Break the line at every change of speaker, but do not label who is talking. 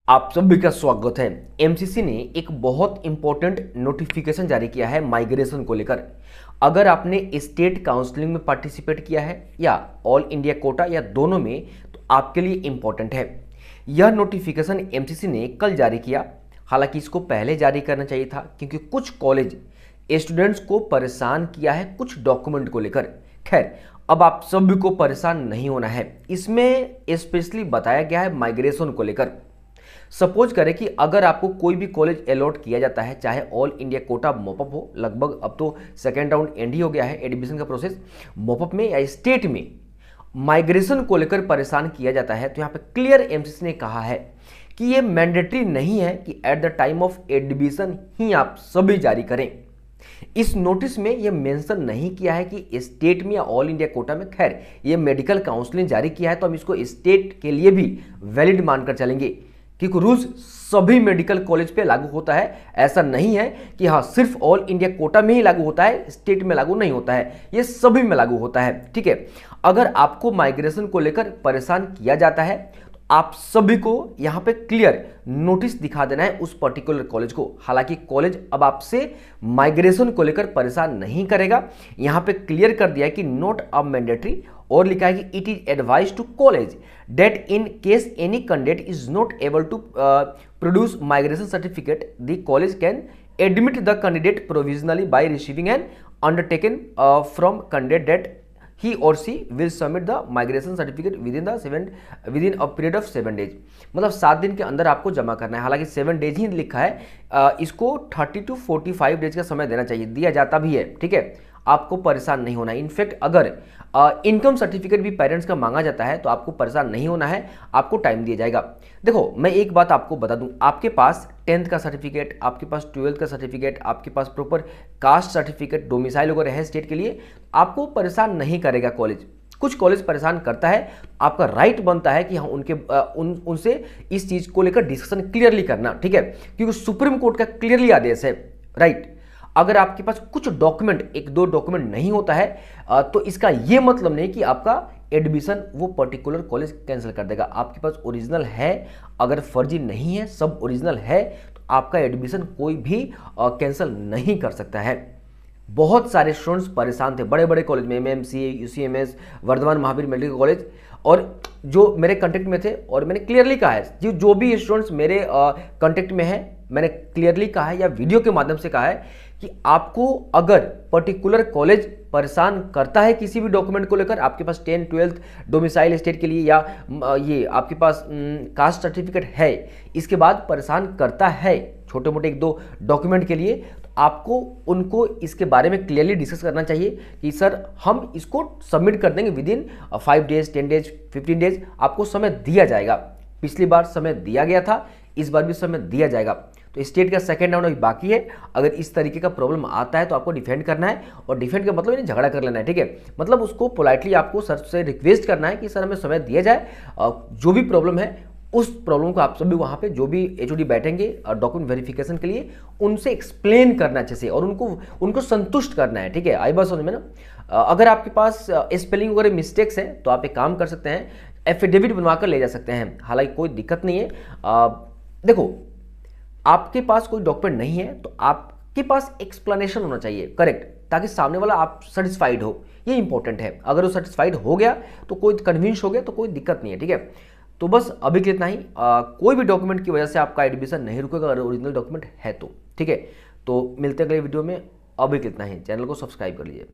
आप सभी का स्वागत है। एमसीसी ने एक बहुत इंपॉर्टेंट नोटिफिकेशन जारी किया है माइग्रेशन को लेकर। अगर आपने स्टेट काउंसलिंग में पार्टिसिपेट किया है या ऑल इंडिया कोटा या दोनों में, तो आपके लिए इंपॉर्टेंट है। यह नोटिफिकेशन एमसीसी ने कल जारी किया। हालांकि इसको पहले जारी करना चाहिए था, क्योंकि कुछ कॉलेज स्टूडेंट्स को परेशान किया है कुछ डॉक्यूमेंट को लेकर। खैर, अब आप सभी को परेशान नहीं होना है। इसमें स्पेशली बताया गया है माइग्रेशन को लेकर। सपोज करें कि अगर आपको कोई भी कॉलेज अलॉट किया जाता है, चाहे ऑल इंडिया कोटा मॉपअप हो, लगभग अब तो सेकेंड राउंड एंड ही हो गया है एडमिशन का प्रोसेस, मॉपअप में या स्टेट में माइग्रेशन को लेकर परेशान किया जाता है, तो यहाँ पे क्लियर एमसीसी ने कहा है कि ये मैंडेटरी नहीं है कि at the time of admission ही आप सभी जारी करें। इस नोटिस में यह मेंशन नहीं किया है कि स्टेट में या ऑल इंडिया कोटा में। खैर, ये मेडिकल काउंसलिंग जारी किया है तो हम इसको स्टेट के लिए भी वैलिड मानकर चलेंगे, क्योंकि रूल्स सभी मेडिकल कॉलेज पे लागू होता है। ऐसा नहीं है कि हाँ सिर्फ ऑल इंडिया कोटा में ही लागू होता है, स्टेट में लागू नहीं होता है, ये सभी में लागू होता है। ठीक है, अगर आपको माइग्रेशन को लेकर परेशान किया जाता है तो आप सभी को यहाँ पे क्लियर नोटिस दिखा देना है उस पर्टिकुलर कॉलेज को। हालांकि कॉलेज अब आपसे माइग्रेशन को लेकर परेशान नहीं करेगा। यहाँ पे क्लियर कर दिया है कि नॉट अ मैंडेटरी, और लिखा है कि it is advise to college that in case any candidate is not able to produce migration certificate the college can admit the candidate provisionally by receiving an undertaken from candidate that ही और she will submit the migration certificate with in a period of 7 days. मतलब 7 दिन के अंदर आपको जमा करना है। हालांकि 7 डेज ही लिखा है, इसको 30 to 45 डेज का समय देना चाहिए, दिया जाता भी है। ठीक है, आपको परेशान नहीं होना है। इनफैक्ट अगर इनकम सर्टिफिकेट भी पेरेंट्स का मांगा जाता है तो आपको परेशान नहीं होना है, आपको टाइम दिया जाएगा। देखो, मैं एक बात आपको बता दूं, आपके पास 10th का सर्टिफिकेट, आपके पास 12th का सर्टिफिकेट, आपके पास प्रॉपर कास्ट सर्टिफिकेट, डोमिसाइल वगैरह है स्टेट के लिए, आपको परेशान नहीं करेगा कॉलेज। कुछ कॉलेज परेशान करता है, आपका राइट बनता है कि हाँ उनसे इस चीज़ को लेकर डिस्कशन क्लियरली करना। ठीक है, क्योंकि सुप्रीम कोर्ट का क्लियरली आदेश है। राइट, अगर आपके पास कुछ डॉक्यूमेंट, एक दो डॉक्यूमेंट नहीं होता है तो इसका ये मतलब नहीं कि आपका एडमिशन वो पर्टिकुलर कॉलेज कैंसिल कर देगा। आपके पास ओरिजिनल है, अगर फर्जी नहीं है, सब ओरिजिनल है, तो आपका एडमिशन कोई भी कैंसिल नहीं कर सकता है। बहुत सारे स्टूडेंट्स परेशान थे बड़े बड़े कॉलेज में, MMC, UCMS, Vardhman Mahavir medical college, और जो मेरे कांटेक्ट में थे। और मैंने क्लियरली कहा है, जो भी स्टूडेंट्स मेरे कांटेक्ट में हैं, मैंने क्लियरली कहा है या वीडियो के माध्यम से कहा है कि आपको अगर पर्टिकुलर कॉलेज परेशान करता है किसी भी डॉक्यूमेंट को लेकर, आपके पास 10, 12th डोमिसाइल स्टेट के लिए या ये आपके पास कास्ट सर्टिफिकेट है, इसके बाद परेशान करता है छोटे मोटे 1-2 डॉक्यूमेंट के लिए, तो आपको उनको इसके बारे में क्लियरली डिस्कस करना चाहिए कि सर हम इसको सबमिट कर देंगे with in 5 days, 10 days, 15 days, आपको समय दिया जाएगा। पिछली बार समय दिया गया था, इस बार भी समय दिया जाएगा। तो स्टेट का सेकंड राउंड अभी बाकी है। अगर इस तरीके का प्रॉब्लम आता है तो आपको डिफेंड करना है, और डिफेंड का मतलब नहीं झगड़ा कर लेना है। ठीक है, मतलब उसको पोलाइटली आपको सर से रिक्वेस्ट करना है कि सर हमें समय दिया जाए, जो भी प्रॉब्लम है उस प्रॉब्लम को आप सभी वहाँ पे जो भी एचओडी बैठेंगे डॉक्यूमेंट वेरिफिकेशन के लिए, उनसे एक्सप्लेन करना अच्छे से और उनको संतुष्ट करना है। ठीक है, आई बात समझ में ना। अगर आपके पास स्पेलिंग वगैरह मिस्टेक्स है तो आप एक काम कर सकते हैं, एफिडेविट बनवा कर ले जा सकते हैं। हालांकि कोई दिक्कत नहीं है। देखो, आपके पास कोई डॉक्यूमेंट नहीं है तो आपके पास एक्सप्लेनेशन होना चाहिए करेक्ट, ताकि सामने वाला आप सेटिस्फाइड हो, ये इंपॉर्टेंट है। अगर वो सेटिस्फाइड हो गया तो कोई कन्विंस हो गया तो कोई दिक्कत नहीं है। ठीक है, तो बस अभी के इतना ही। कोई भी डॉक्यूमेंट की वजह से आपका एडमिशन नहीं रुकेगा अगर ओरिजिनल डॉक्यूमेंट है तो। ठीक है, तो मिलते हैं अगले वीडियो में। अभी के इतना ही, चैनल को सब्सक्राइब कर लीजिए।